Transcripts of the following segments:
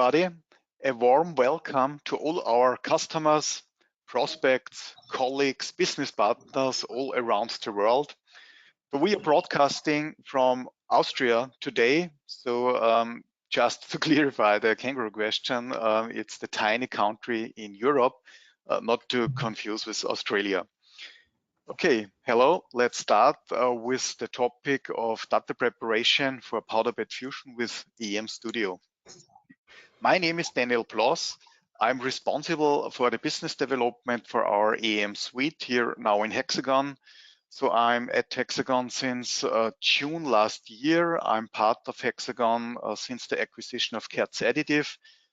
everybody. A warm welcome to all our customers, prospects, colleagues, business partners all around the world. So we are broadcasting from Austria today. So just to clarify the kangaroo question, it's the tiny country in Europe, not to confuse with Australia. Okay, hello. Let's start with the topic of data preparation for powder bed fusion with AM Studio. My name is Daniel Ploss. I'm responsible for the business development for our AM suite here now in HxGN. So I'm at HxGN since June last year. I'm part of HxGN since the acquisition of CATS Additive.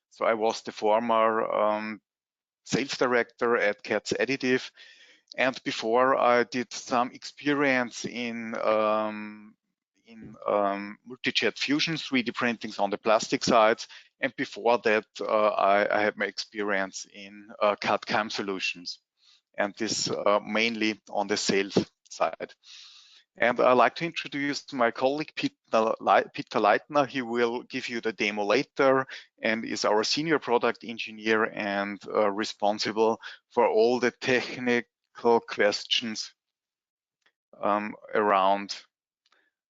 So I was the former sales director at CATS Additive. And before I did some experience in multi-jet fusion, 3D printings on the plastic sides. And before that, I had my experience in CAD/CAM solutions. And this mainly on the sales side. And I'd like to introduce my colleague, Peter Leitner. He will give you the demo later and is our senior product engineer and responsible for all the technical questions around.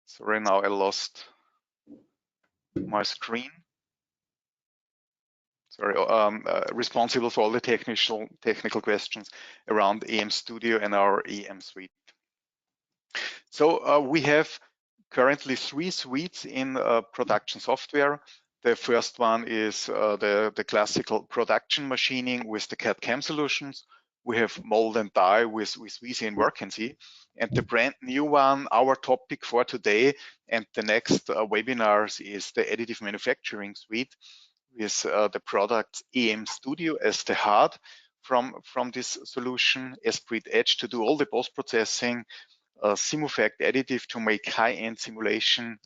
Sorry, now I lost my screen. Sorry, responsible for all the technical questions around AM Studio and our AM suite. So we have currently 3 suites in production software. The first one is the classical production machining with the CAD/CAM solutions. We have mold and die with VC and WorkNC. And the brand new one, our topic for today and the next webinars is the additive manufacturing suite with the product AM Studio as the heart from this solution, Esprit Edge to do all the post-processing, Simufact Additive to make high-end simulation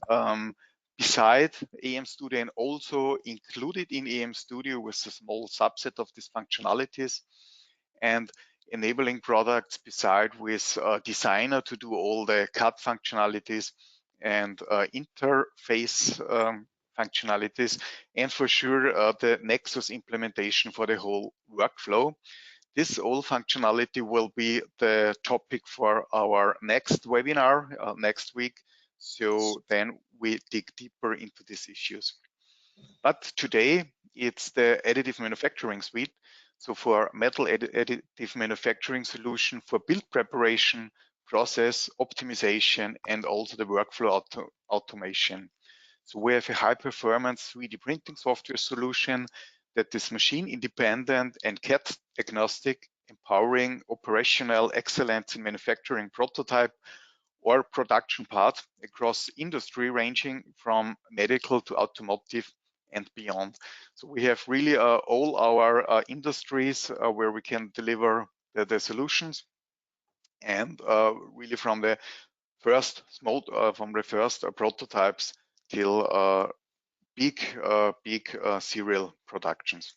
beside AM Studio and also included in AM Studio with a small subset of these functionalities, and enabling products beside with Designer to do all the CAD functionalities and interface functionalities, and for sure the Nexus implementation for the whole workflow. This all functionality will be the topic for our next webinar next week. So then we dig deeper into these issues. But today it's the additive manufacturing suite. So for metal additive manufacturing solution for build preparation, process optimization, and also the workflow automation. So we have a high performance 3D printing software solution that is machine independent and CAD agnostic, empowering operational excellence in manufacturing prototype or production parts across industry ranging from medical to automotive and beyond. So we have really all our industries where we can deliver the solutions, and really from the first prototypes till big serial productions.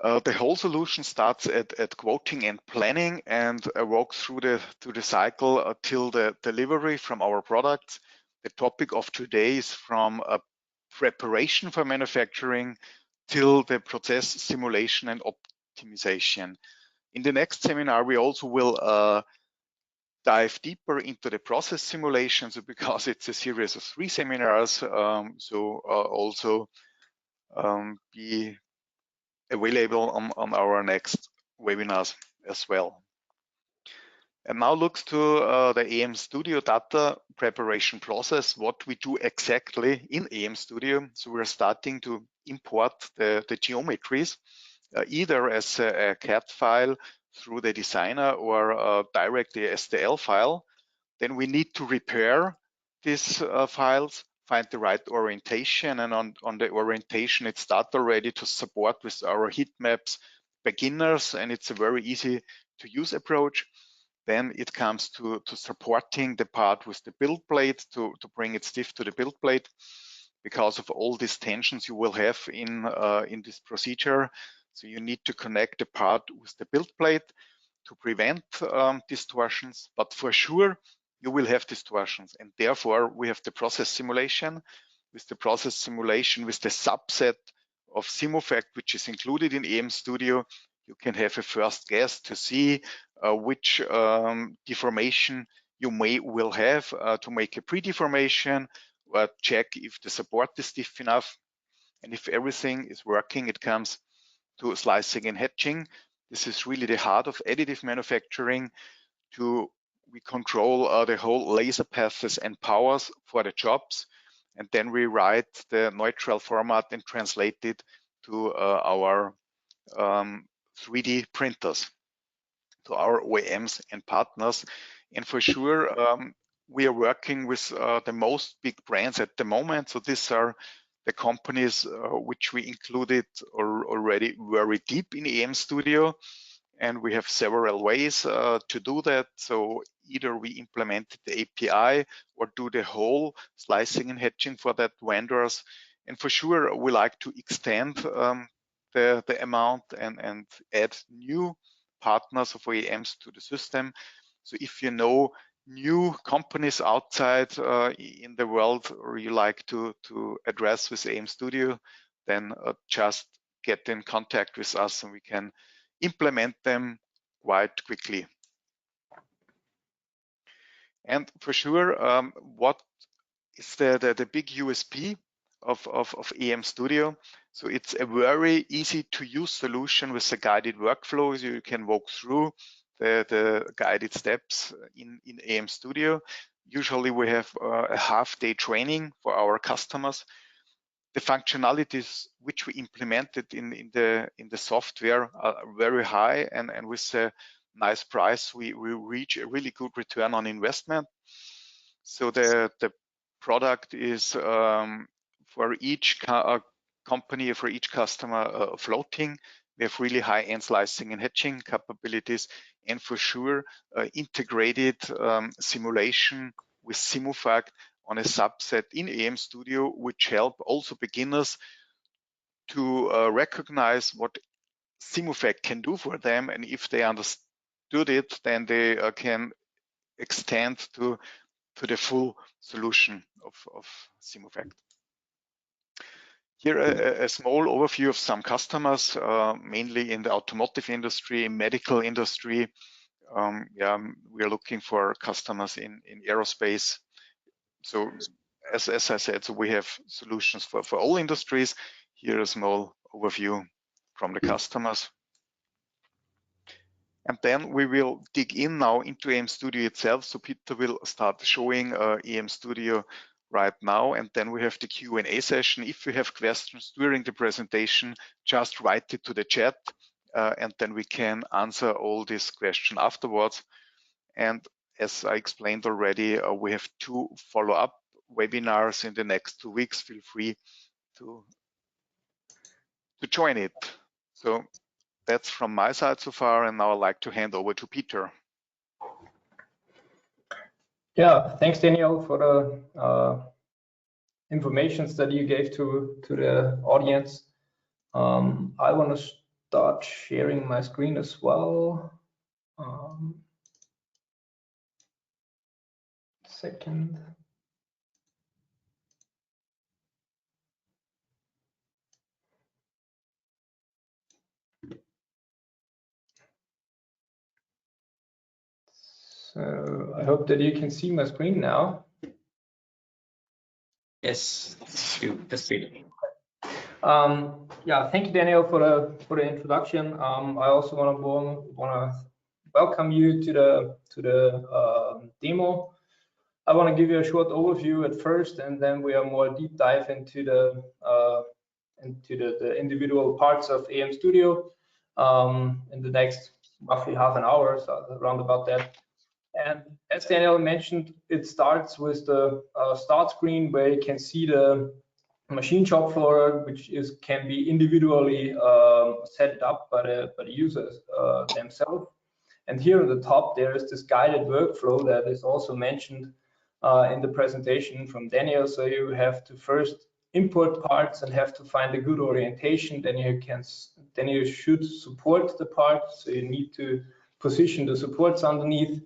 The whole solution starts at quoting and planning and walks through the cycle till the delivery from our products. The topic of today is from preparation for manufacturing till the process simulation and optimization. In the next seminar, we also will dive deeper into the process simulations because it's a series of 3 seminars, also be available on our next webinars as well. And now looks to the AM Studio data preparation process, what we do exactly in AM Studio. So we're starting to import the geometries either as a CAD file through the Designer or directly STL file. Then we need to repair these files, find the right orientation, and on the orientation it's start already to support with our heat maps beginners, and it's a very easy to use approach. Then it comes to supporting the part with the build plate to bring it stiff to the build plate because of all these tensions you will have in this procedure. So you need to connect the part with the build plate to prevent distortions, but for sure you will have distortions, and therefore we have the process simulation. with the process simulation, with the subset of SimUFACT, which is included in AM Studio, you can have a first guess to see which deformation you will have to make a pre-deformation, check if the support is stiff enough, and if everything is working, it comes to slicing and hatching. This is really the heart of additive manufacturing. We control the whole laser paths and powers for the jobs, and then we write the neutral format and translate it to our 3D printers, to our OEMs and partners. And for sure, we are working with the most big brands at the moment. So these are the companies which we included already very deep in AM Studio. And we have several ways to do that. So either we implement the API or do the whole slicing and hatching for that vendors. And for sure, we like to extend the amount and add new partners of OEMs to the system. So if you know new companies outside in the world, or you like to address with AM Studio, then just get in contact with us and we can implement them quite quickly. And for sure, what is the big USP of AM Studio? So it's a very easy to use solution with a guided workflow. So you can walk through the guided steps in AM Studio. Usually we have a half-day training for our customers. The functionalities which we implemented in the software are very high, and with a nice price, we reach a really good return on investment. So the product is for each company, for each customer, floating. We have really high-end slicing and hatching capabilities, and for sure integrated simulation with SimUFACT on a subset in AM Studio, which help also beginners to recognize what SimUFACT can do for them, and if they understood it, then they can extend to the full solution of SimUFACT. Here a small overview of some customers, mainly in the automotive industry, medical industry. We are looking for customers in aerospace. So as I said, so we have solutions for all industries. Here a small overview from the customers. And then we will dig in now into AM Studio itself. So Peter will start showing AM Studio right now, and then we have the Q&A session. If you have questions during the presentation, just write it to the chat, and then we can answer all these questions afterwards. And as I explained already, we have 2 follow-up webinars in the next 2 weeks. Feel free to join it. So that's from my side so far, and now I'd like to hand over to Peter. Yeah, thanks, Daniel, for the informations that you gave to the audience. I want to start sharing my screen as well. Second. So I hope that you can see my screen now. Yes, that's great. Yeah, thank you, Daniel, for the introduction. I also want to welcome you to the demo. I want to give you a short overview at first, and then we are more deep dive into the individual parts of AM Studio in the next roughly half an hour, so around about that. And as Daniel mentioned, it starts with the start screen where you can see the machine shop floor, which can be individually set up by the users themselves. And here at the top, there is this guided workflow that is also mentioned in the presentation from Daniel. So you have to first import parts and have to find a good orientation. Then you should support the part. So you need to position the supports underneath.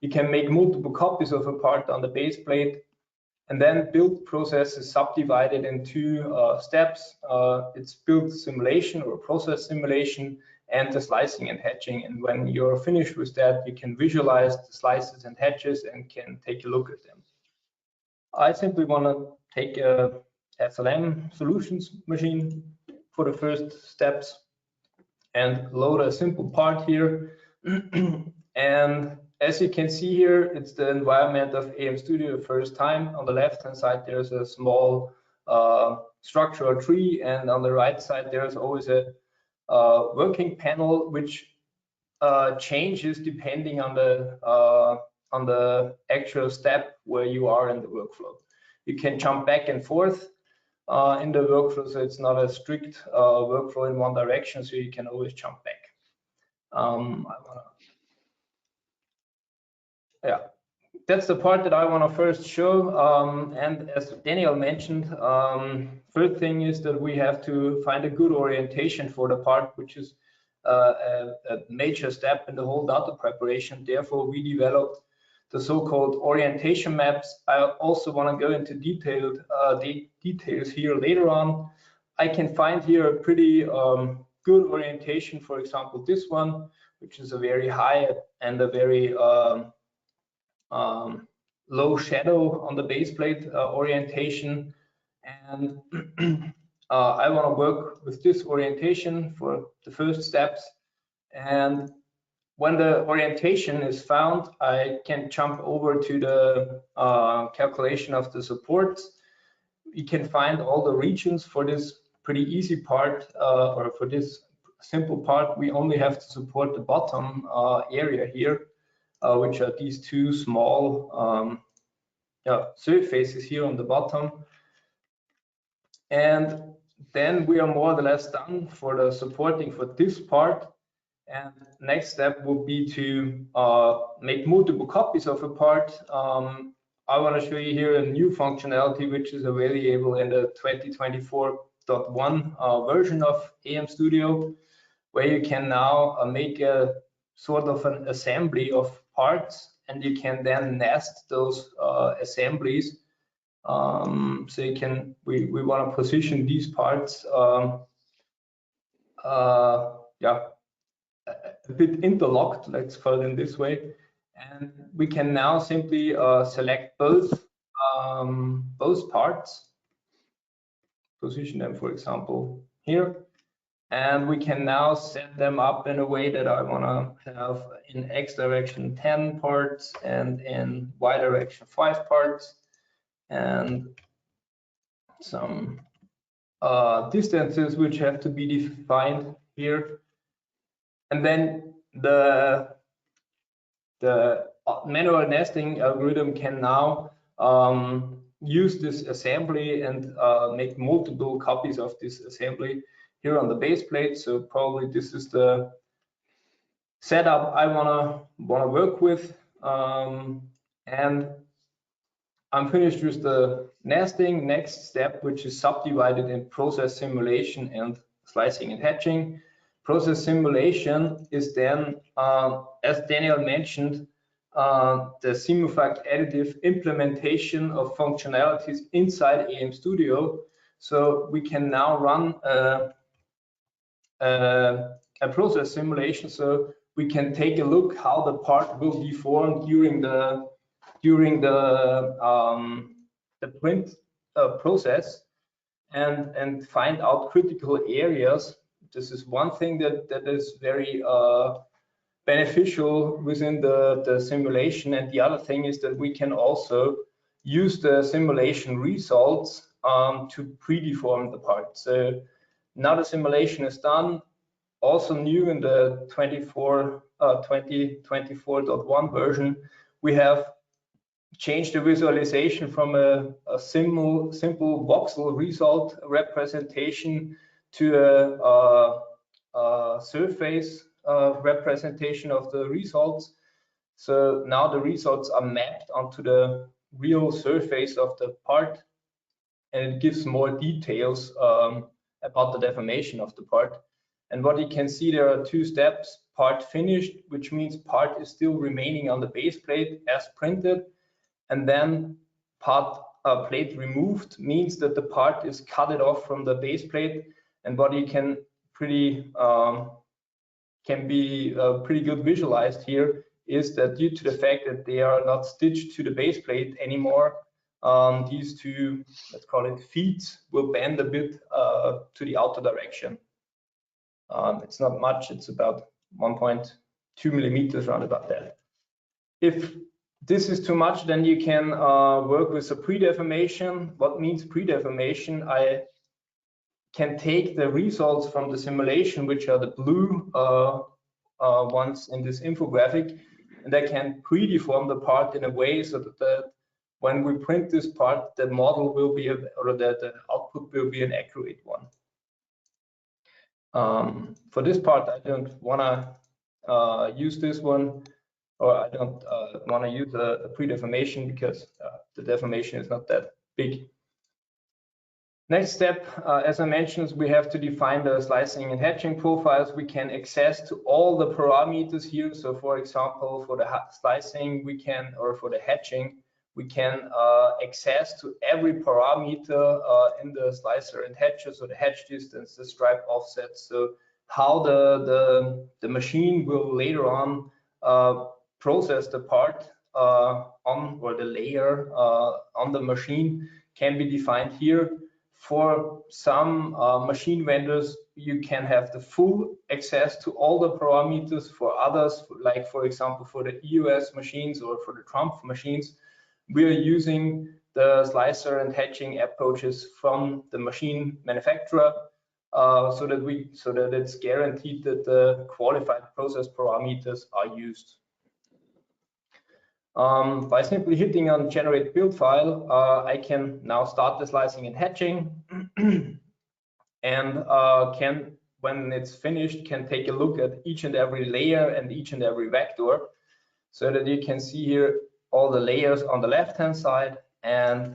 You can make multiple copies of a part on the base plate. And then build process is subdivided in two steps. It's build simulation or process simulation and the slicing and hatching. And when you're finished with that, you can visualize the slices and hatches and can take a look at them. I simply want to take a SLM solutions machine for the first steps and load a simple part here. And as you can see here, it's the environment of AM Studio the first time. On the left-hand side, there's a small structural tree, and on the right side, there's always a working panel, which changes depending on the actual step where you are in the workflow. You can jump back and forth in the workflow, so it's not a strict workflow in one direction, so you can always jump back. Yeah, that's the part that I want to first show. And as Daniel mentioned, first thing is that we have to find a good orientation for the part, which is a major step in the whole data preparation. Therefore, we developed the so-called orientation maps. I also want to go into detailed details here later on. I can find here a pretty good orientation. For example, this one, which is a very high and a very low shadow on the base plate orientation, and I want to work with this orientation for the first steps. And when the orientation is found, I can jump over to the calculation of the supports. You can find all the regions for this pretty easy part, or for this simple part. We only have to support the bottom area here, which are these two small surfaces here on the bottom. And then we are more or less done for the supporting for this part. And next step would be to make multiple copies of a part. I want to show you here a new functionality, which is available in the 2024.1 version of AM Studio, where you can now make a sort of an assembly of parts, and you can then nest those assemblies. So you can, we want to position these parts a bit interlocked, let's call it this way, and we can now simply select both parts, position them, for example, here, and we can now set them up in a way that I want to have in X direction 10 parts and in Y direction 5 parts, and some distances which have to be defined here. And then the manual nesting algorithm can now use this assembly and make multiple copies of this assembly here on the base plate. So probably this is the setup I wanna work with, and I'm finished with the nesting. Next step, which is subdivided in process simulation and slicing and hatching. Process simulation is then, as Daniel mentioned, the simplified additive implementation of functionalities inside AM Studio. So we can now run a process simulation, so we can take a look how the part will be formed during the print process, and find out critical areas. This is one thing that is very beneficial within the simulation, and the other thing is that we can also use the simulation results to pre-deform the part. So now the simulation is done. Also new in the 2024.1 version, we have changed the visualization from a simple voxel result representation to a surface representation of the results. So now the results are mapped onto the real surface of the part, and it gives more details about the deformation of the part. And what you can see, there are two steps: part finished, which means part is still remaining on the base plate as printed, and then part plate removed means that the part is cut it off from the base plate, and what you can pretty good visualized here is that due to the fact that they are not stitched to the base plate anymore, these two, let's call it feet, will bend a bit to the outer direction. It's not much, it's about 1.2 millimeters, around about that. If this is too much, then you can work with a pre-deformation. What means pre-deformation? I can take the results from the simulation, which are the blue ones in this infographic, and I can pre-deform the part in a way so that when we print this part, the model will be, or the output will be an accurate one. For this part, I don't want to use this one, or I don't want to use a pre-deformation because the deformation is not that big. Next step, as I mentioned, we have to define the slicing and hatching profiles. We can access to all the parameters here. So for example, for the slicing, we can, or for the hatching, we can access to every parameter in the slicer and hatcher, so the hatch distance, the stripe offset, so how the machine will later on process the part on, or the layer on the machine can be defined here. For some machine vendors, you can have the full access to all the parameters. For others, like for example, for the EOS machines or for the Trump machines, we are using the slicer and hatching approaches from the machine manufacturer, so that it's guaranteed that the qualified process parameters are used. By simply hitting on generate build file, I can now start the slicing and hatching, and can, when it's finished, can take a look at each and every layer and each and every vector, so that you can see here all the layers on the left hand side, and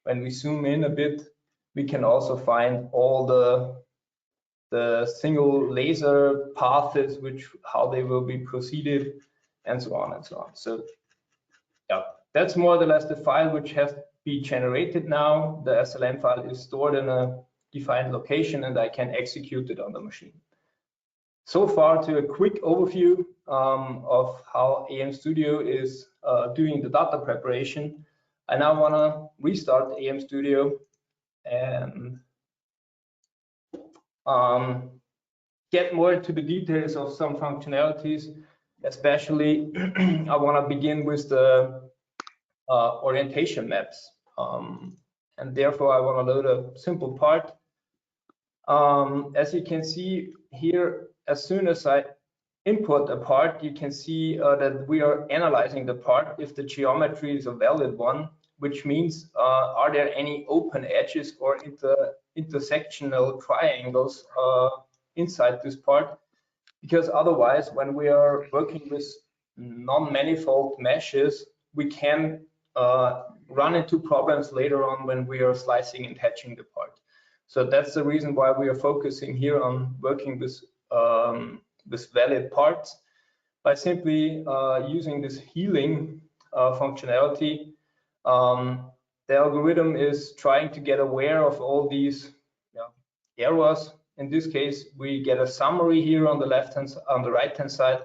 when we zoom in a bit, we can also find all the single laser paths, how they will be proceeded, and so on and so on. So yeah, that's more or less the file which has to be generated now. The SLM file is stored in a defined location, and I can execute it on the machine. So far, to a quick overview of how AM Studio is doing the data preparation. I now want to restart AM Studio and get more into the details of some functionalities. Especially, I want to begin with the orientation maps, and therefore I want to load a simple part. As you can see here, as soon as I import a part, you can see that we are analyzing the part if the geometry is a valid one, which means are there any open edges or intersectional triangles inside this part? Because otherwise, when we are working with non-manifold meshes, we can run into problems later on when we are slicing and hatching the part. So that's the reason why we are focusing here on working with valid parts. By simply using this healing functionality, the algorithm is trying to get aware of all these errors. In this case, we get a summary here on the right hand side,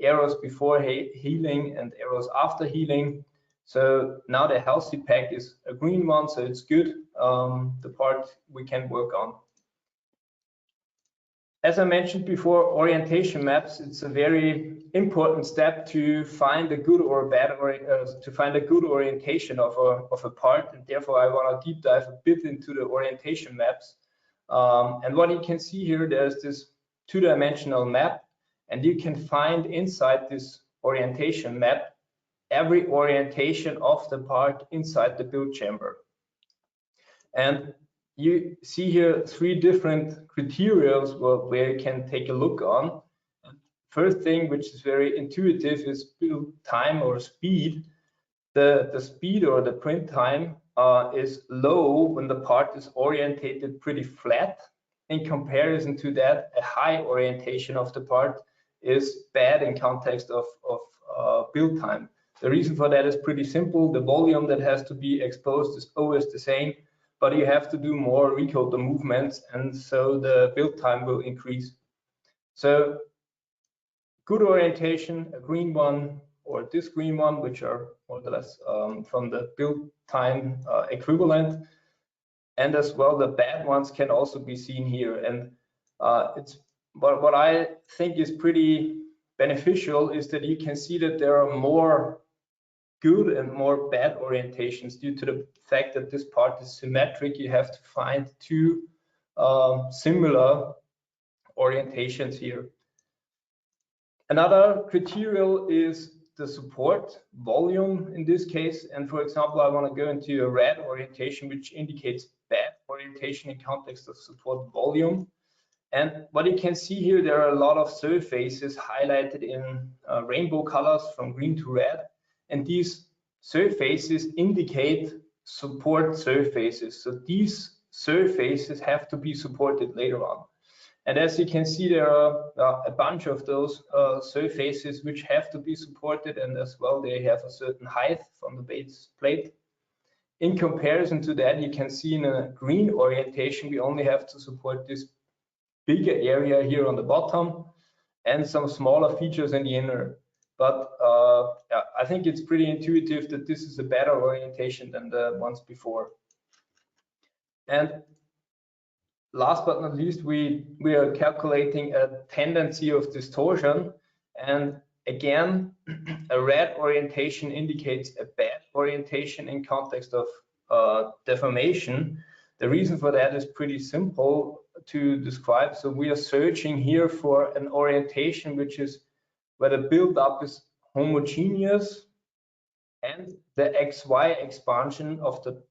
errors before healing and errors after healing. So now the healthy pack is a green one, so it's good, the part we can work on. As I mentioned before, orientation maps, it's a very important step to find a good or bad, to find a good orientation of a part, and therefore I want to deep dive a bit into the orientation maps. And what you can see here, there's this two-dimensional map, and you can find inside this orientation map every orientation of the part inside the build chamber. And you see here 3 different criteria where you can take a look on. First thing, which is very intuitive, is build time or speed. The speed or the print time is low when the part is orientated pretty flat. In comparison to that, a high orientation of the part is bad in context of build time. The reason for that is pretty simple. The volume that has to be exposed is always the same, but you have to do more recoder movements, and so the build time will increase. So good orientation, a green one or this green one, which are more or less from the build time equivalent, and as well the bad ones can also be seen here. And it's what I think is pretty beneficial is that you can see that there are more good and more bad orientations due to the fact that this part is symmetric. You have to find two similar orientations here. Another criterion is the support volume in this case. And for example, I want to go into a red orientation, which indicates bad orientation in context of support volume. And what you can see here, there are a lot of surfaces highlighted in rainbow colors from green to red. And these surfaces indicate support surfaces. So these surfaces have to be supported later on. And as you can see, there are a bunch of those surfaces which have to be supported, and as well they have a certain height from the base plate. In comparison to that, you can see in a green orientation, we only have to support this bigger area here on the bottom and some smaller features in the inner. But yeah, I think it's pretty intuitive that this is a better orientation than the ones before. And last but not least, we are calculating a tendency of distortion. And again, a red orientation indicates a bad orientation in context of deformation. The reason for that is pretty simple to describe. So we are searching here for an orientation which is where the build-up is homogeneous and the XY expansion of the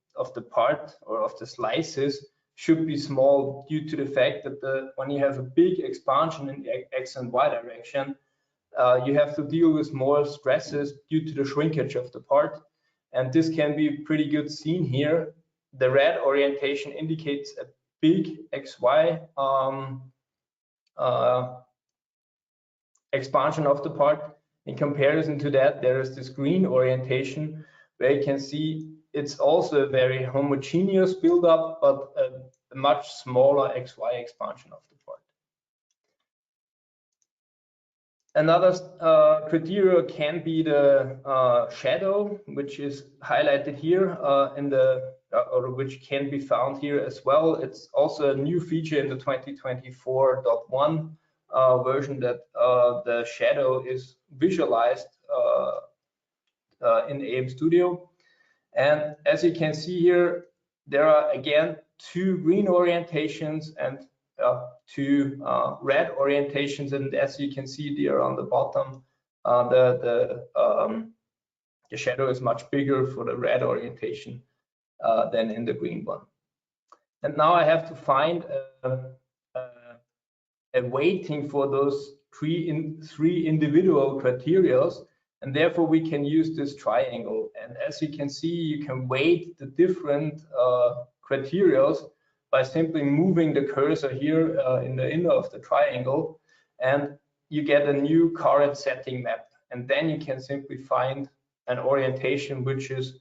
part or of the slices should be small, due to the fact that when you have a big expansion in the X and Y direction, you have to deal with more stresses due to the shrinkage of the part. And this can be pretty good seen here. The red orientation indicates a big XY expansion of the part. In comparison to that, there is this green orientation where you can see it's also a very homogeneous buildup, but a much smaller XY expansion of the part. Another criteria can be the shadow, which is highlighted here in the or which can be found here as well. It's also a new feature in the 2024.1 version that the shadow is visualized in AM Studio. And as you can see here, there are again two green orientations and two red orientations, and as you can see there on the bottom, the shadow is much bigger for the red orientation than in the green one. And now I have to find a weighting for those three individual criteria, and therefore we can use this triangle. And as you can see, you can weight the different criteria by simply moving the cursor here in the inner of the triangle, and you get a new current setting map. And then you can simply find an orientation which is,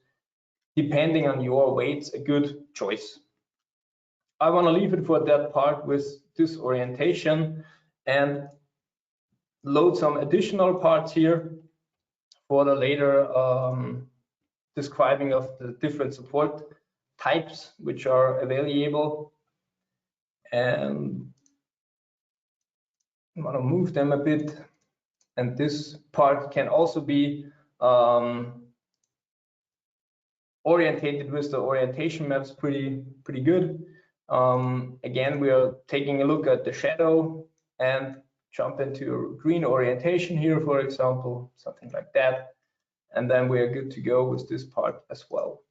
depending on your weights, a good choice. I want to leave it for that part with this orientation and load some additional parts here for the later describing of the different support types which are available. And I want to move them a bit, and this part can also be orientated with the orientation maps pretty good. Again, we are taking a look at the shadow and jump into a green orientation here, for example, something like that, and then we are good to go with this part as well.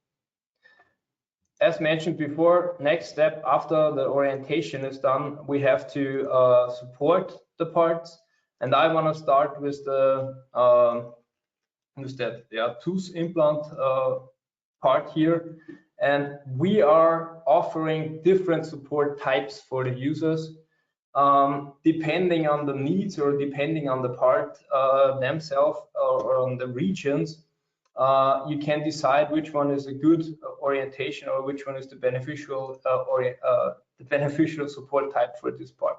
As mentioned before, next step after the orientation is done, we have to support the parts, and I want to start with the tooth implant part here. And we are offering different support types for the users, depending on the needs or depending on the part themselves or on the regions. you can decide which one is a good orientation or which one is the beneficial support type for this part.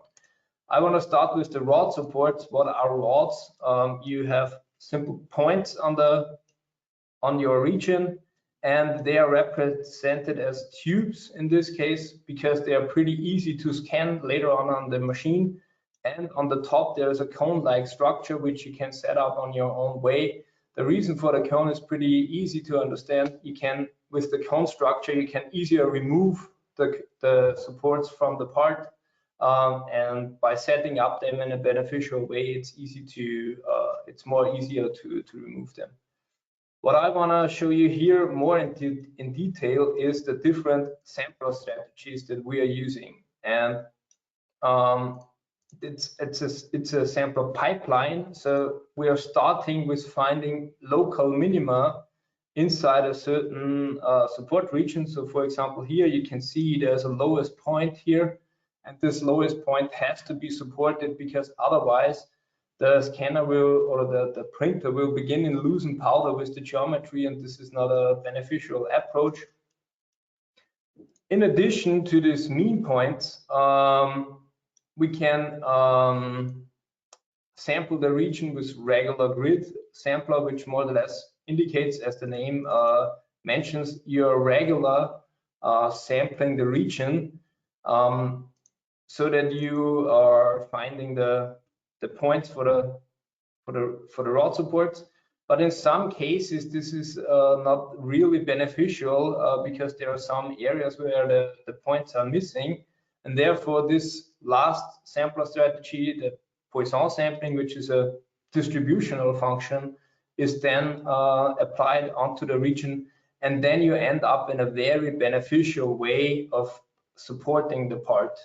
I want to start with the rod supports. What are rods? You have simple points on your region, and they are represented as tubes in this case because they are pretty easy to scan later on the machine. And on the top there is a cone-like structure which you can set up on your own way. The reason for the cone is pretty easy to understand. You can, with the cone structure, you can easier remove the supports from the part, and by setting up them in a beneficial way, it's more easier to remove them. What I want to show you here more in detail is the different sampler strategies that we are using, and it's a sampler pipeline. So we are starting with finding local minima inside a certain support region. So for example, here you can see there's a lowest point here, and this lowest point has to be supported because otherwise the scanner will, or the printer will begin in loosen powder with the geometry, and this is not a beneficial approach. In addition to these mean points, we can sample the region with regular grid sampler, which more or less indicates, as the name mentions, you're regular sampling the region, so that you are finding the points for the rod supports. But in some cases, this is not really beneficial because there are some areas where the points are missing, and therefore this last sampler strategy, the Poisson sampling, which is a distributional function, is then applied onto the region, and then you end up in a very beneficial way of supporting the part.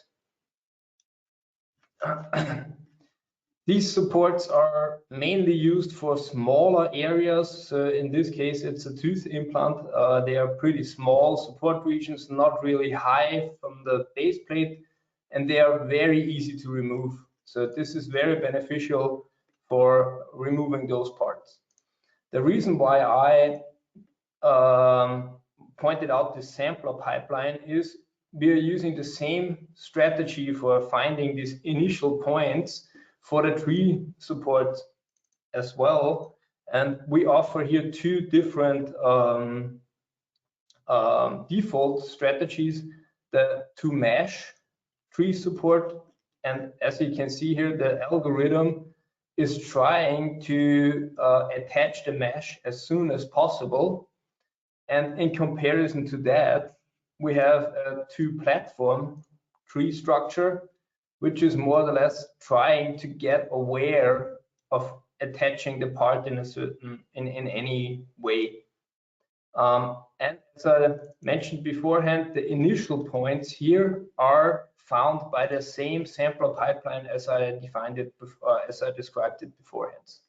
These supports are mainly used for smaller areas. So in this case, it's a tooth implant. They are pretty small support regions, not really high from the base plate, and they are very easy to remove. So this is very beneficial for removing those parts. The reason why I pointed out this sampler pipeline is we are using the same strategy for finding these initial points for the tree support as well, and we offer here two different default strategies: the to mesh tree support, and as you can see here, the algorithm is trying to attach the mesh as soon as possible, and in comparison to that, we have a two platform tree structure, which is more or less trying to get aware of attaching the part in a certain, in any way. And as I mentioned beforehand, the initial points here are found by the same sampler pipeline as I defined it before, as I described it beforehand.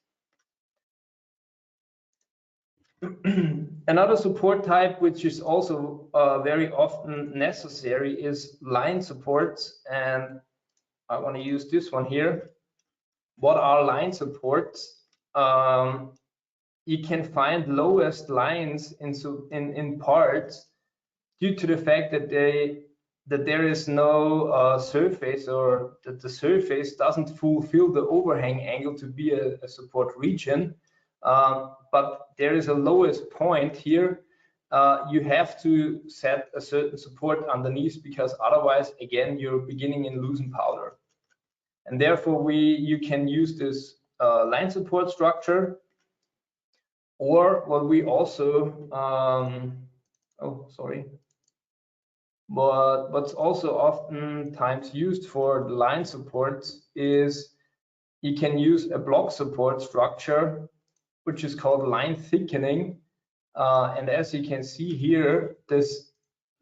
Another support type which is also very often necessary is line supports, and I want to use this one here. What are line supports? You can find lowest lines in parts due to the fact that there is no surface, or that the surface doesn't fulfill the overhang angle to be a support region. But there is a lowest point here. You have to set a certain support underneath, because otherwise, again, you're beginning in loosen powder. And therefore, you can use this line support structure, or what we also, but what's also oftentimes used for the line supports is you can use a block support structure, which is called line thickening. And as you can see here, this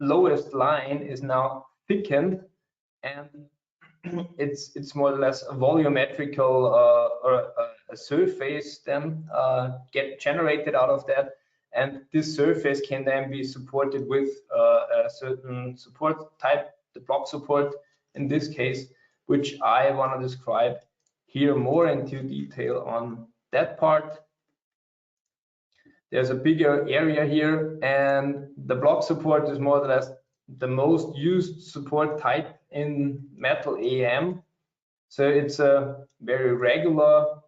lowest line is now thickened, and it's more or less a volumetrical or a surface then get generated out of that, and this surface can then be supported with a certain support type, the block support in this case, which I want to describe here more into detail on that part. there's a bigger area here, and the block support is more or less the most used support type in metal AM. So it's a very regular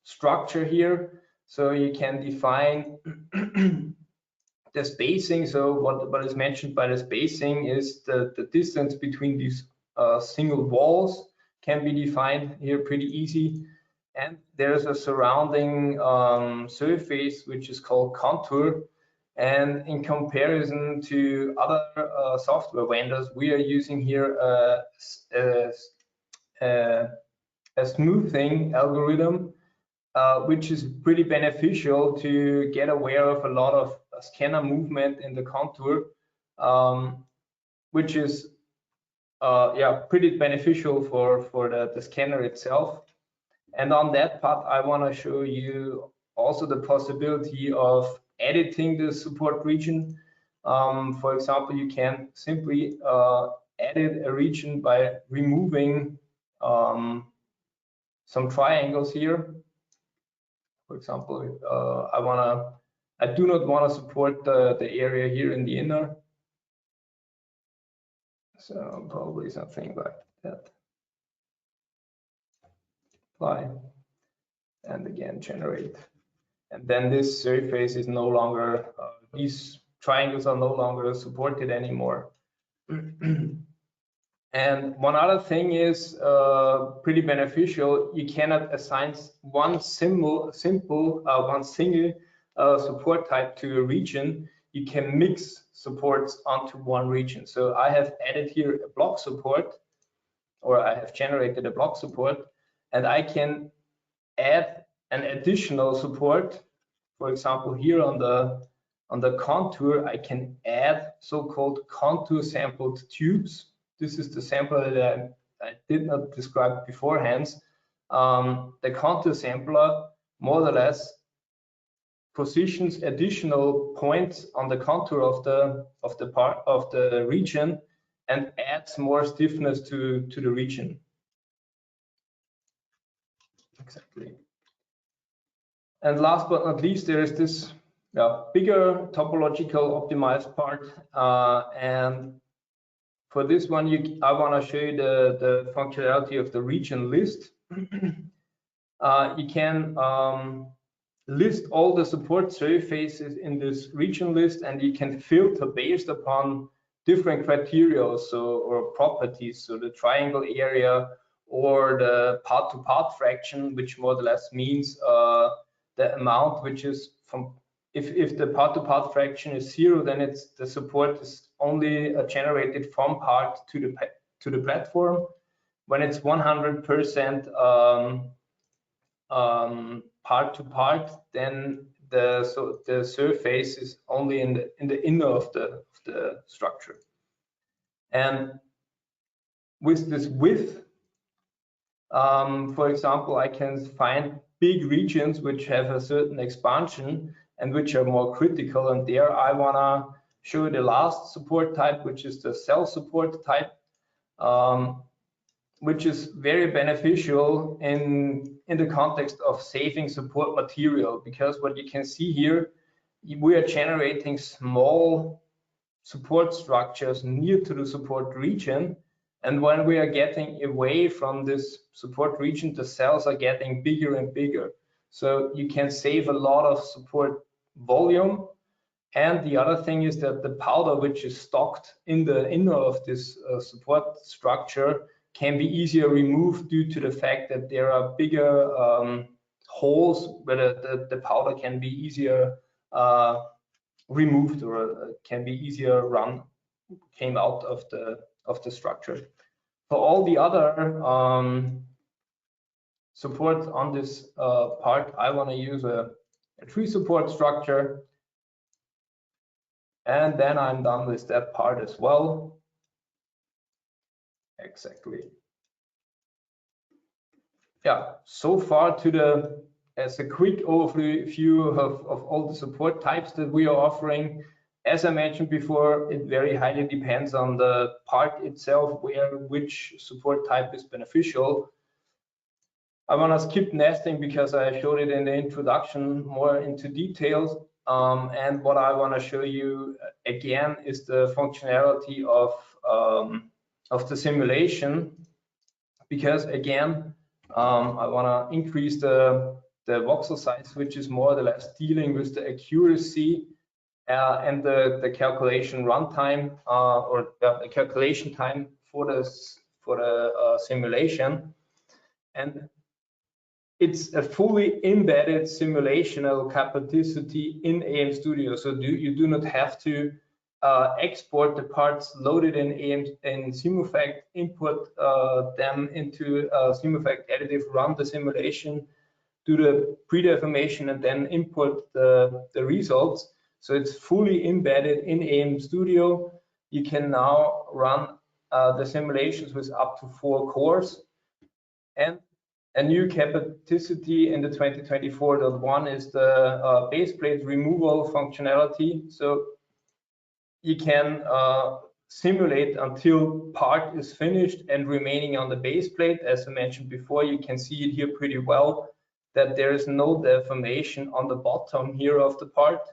structure here. So you can define the spacing. So what is mentioned by the spacing is the distance between these single walls can be defined here pretty easy. And there's a surrounding surface which is called contour. And in comparison to other software vendors, we are using here a smoothing algorithm, which is pretty beneficial to get aware of a lot of scanner movement in the contour, which is pretty beneficial for the scanner itself. And on that part, I want to show you also the possibility of editing the support region. For example, you can simply edit a region by removing some triangles here. For example, I do not want to support the area here in the inner. So probably something like that. Apply, and again generate. And then this surface is no longer, these triangles are no longer supported anymore. And one other thing is pretty beneficial. You cannot assign one single support type to a region. You can mix supports onto one region. So I have added here a block support, or I have generated a block support, and I can add an additional support. For example, here on the contour, I can add so-called contour sampled tubes. This is the sample that I did not describe beforehand. The contour sampler more or less positions additional points on the contour of the part of the region and adds more stiffness to the region. Exactly. And last but not least, there is this bigger topological optimized part, and for this one, I want to show you the functionality of the region list. You can list all the support surfaces in this region list, and you can filter based upon different criteria or properties. So the triangle area or the part-to-part fraction, which more or less means the amount which is from, if the part-to-part fraction is 0, then it's the support is only generated from part to the platform. When it's 100% part to part, then the surface is only in the inner of the structure. And with this width, for example, I can find big regions which have a certain expansion and which are more critical, and there I want to show the last support type, which is the cell support type, which is very beneficial in the context of saving support material, because what you can see here, we are generating small support structures near to the support region, and when we are getting away from this support region, the cells are getting bigger and bigger. So you can save a lot of support volume. And the other thing is that the powder which is stocked in the inner of this support structure can be easier removed due to the fact that there are bigger holes where the powder can be easier removed, or can be easier came out of the structure. For all the other support on this part, I want to use a tree support structure, and then I'm done with that part as well. Exactly. Yeah, so far as a quick overview of all the support types that we are offering. As I mentioned before, it very highly depends on the part itself, which support type is beneficial. I want to skip nesting because I showed it in the introduction more into details. And what I want to show you again is the functionality of the simulation, because again, I want to increase the voxel size, which is more or less dealing with the accuracy and the calculation runtime or the calculation time for the simulation. And it's a fully embedded simulational capacity in AM Studio, so you do not have to export the parts loaded in simulfacts, input them into simulfacts additive, run the simulation, do the predeformation, and then input the results. So it's fully embedded in AM Studio. You can now run the simulations with up to 4 cores. And a new capacity in the 2024.1 is the base plate removal functionality. So you can simulate until part is finished and remaining on the base plate. As I mentioned before, you can see it here pretty well, that there is no deformation on the bottom here of the part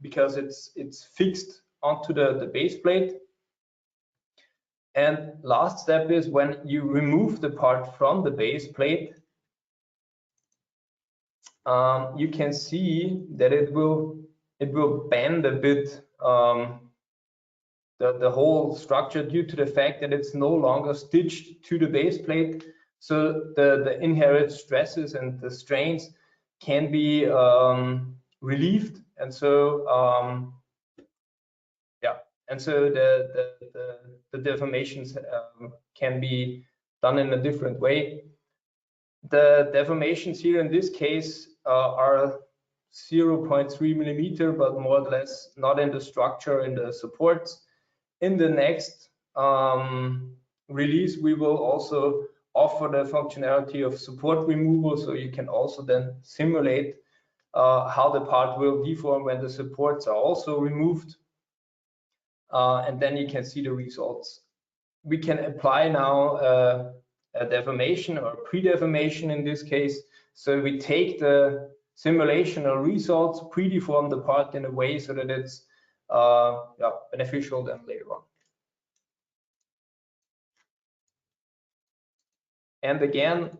because it's fixed onto the base plate. And last step is when you remove the part from the base plate, you can see that it will bend a bit the whole structure due to the fact that it's no longer stitched to the base plate. So the inherent stresses and the strains can be relieved, and so and so the deformations can be done in a different way. The deformations here in this case are 0.3 millimeter, but more or less not in the structure, in the supports. In the next release, we will also offer the functionality of support removal, so you can also then simulate how the part will deform when the supports are also removed, and then you can see the results. We can apply now a deformation or pre-deformation in this case. So we take the simulational results, pre-deform the part in a way so that it's beneficial then later on. And again,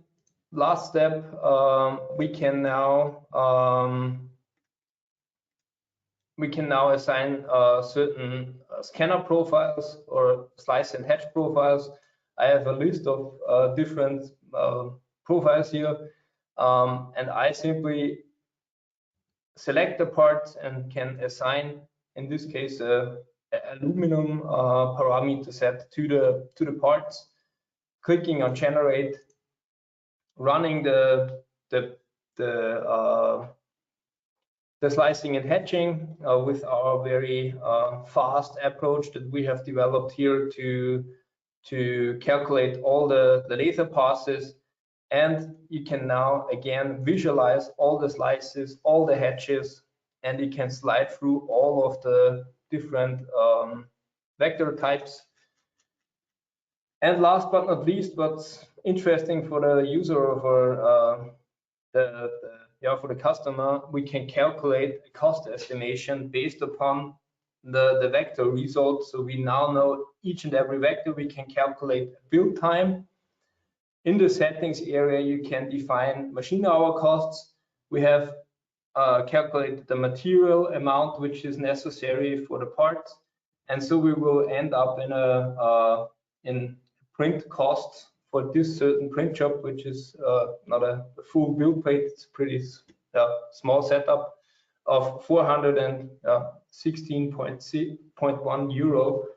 last step, we can now assign certain scanner profiles or slice and hatch profiles. I have a list of different profiles here, and I simply select the parts and can assign, in this case, aluminum parameter set to the parts. Clicking on generate, running the slicing and hatching with our very fast approach that we have developed here to calculate all the laser passes. And you can now again visualize all the slices, all the hatches, and you can slide through all of the different vector types. And last but not least, what's interesting for the user or for the customer, we can calculate a cost estimation based upon the vector results. So we now know each and every vector. We can calculate build time. In the settings area, you can define machine hour costs. We have calculated the material amount which is necessary for the parts, and so we will end up in a print cost for this certain print job, which is not a full build plate. It's a pretty small setup of 416.1 euro.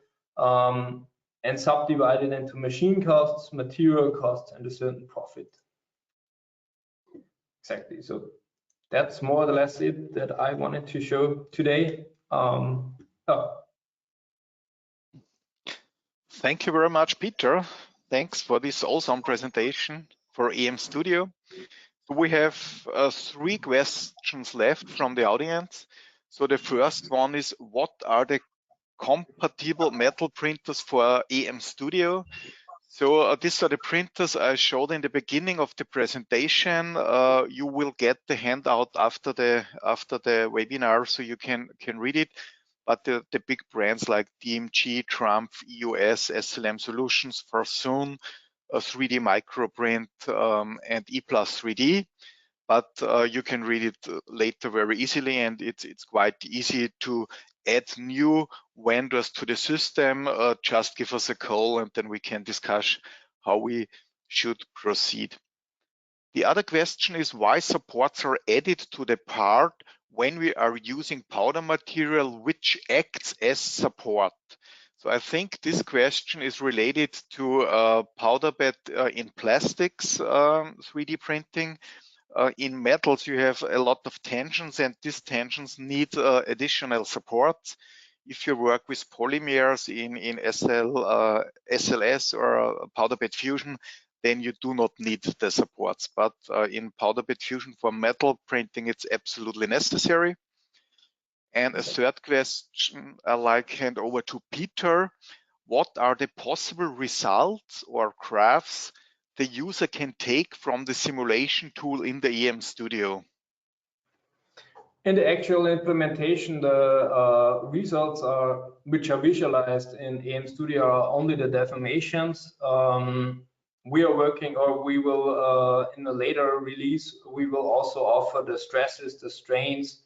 And subdivided into machine costs, material costs, and a certain profit. Exactly. So that's more or less it that I wanted to show today. Thank you very much, Peter. Thanks for this awesome presentation for AM Studio. We have 3 questions left from the audience. So the first one is, what are the compatible metal printers for AM Studio? So these are the printers I showed in the beginning of the presentation. You will get the handout after the webinar, so you can read it. But the big brands like DMG, Trump, EOS, SLM Solutions, Forsoon, 3D Microprint, and E+3D. But you can read it later very easily, and it's quite easy to add new vendors to the system. Just give us a call and then we can discuss how we should proceed. The other question is why supports are added to the part when we are using powder material which acts as support. So I think this question is related to powder bed in plastics 3D printing. In metals, you have a lot of tensions, and these tensions need additional supports. If you work with polymers in SLS or powder bed fusion, then you do not need the supports. But in powder bed fusion for metal printing, it's absolutely necessary. And a third question I like hand over to Peter. What are the possible results or graphs the user can take from the simulation tool in the AM Studio? In the actual implementation, the results which are visualized in AM Studio are only the deformations. We are working, or we will, in a later release, we will also offer the stresses, the strains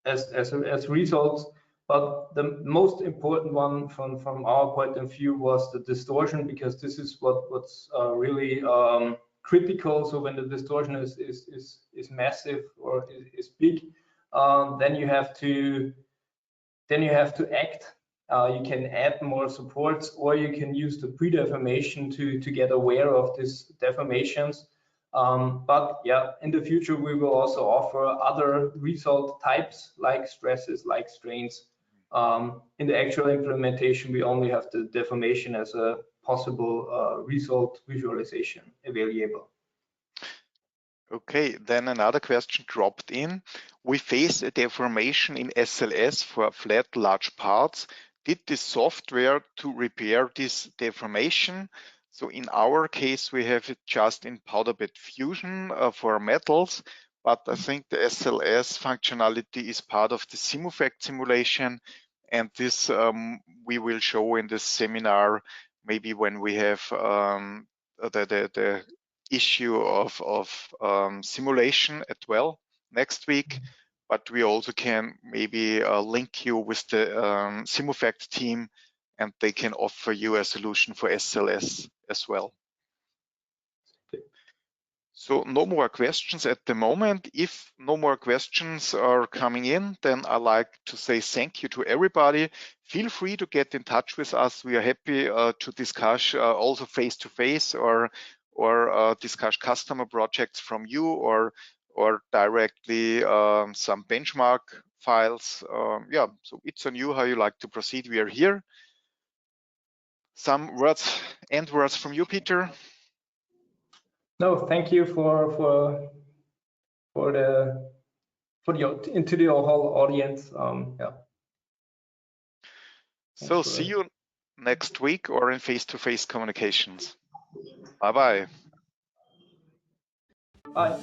as results. But the most important one from our point of view was the distortion, because this is what's really critical. So when the distortion is massive or is big, then you have to act. You can add more supports, or you can use the pre-deformation to get aware of these deformations. But yeah, in the future we will also offer other result types like stresses, like strains. In the actual implementation, we only have the deformation as a possible result visualization available. Okay, then another question dropped in. We face a deformation in SLS for flat large parts. Did the software to repair this deformation? So in our case, we have it just in powder bed fusion for metals, but I think the SLS functionality is part of the SimUFACT simulation, and this we will show in this seminar, maybe when we have the issue of simulation as well next week. But we also can maybe link you with the SimUFACT team, and they can offer you a solution for SLS as well. So no more questions at the moment. If no more questions are coming in, then I like to say thank you to everybody. Feel free to get in touch with us. We are happy to discuss also face-to-face or discuss customer projects from you, or directly some benchmark files. Yeah, so it's on you how you like to proceed. We are here. Some end words from you, Peter. No, thank you for the into the whole audience. Yeah. So see you next week or in face-to-face communications. Bye-bye. Bye.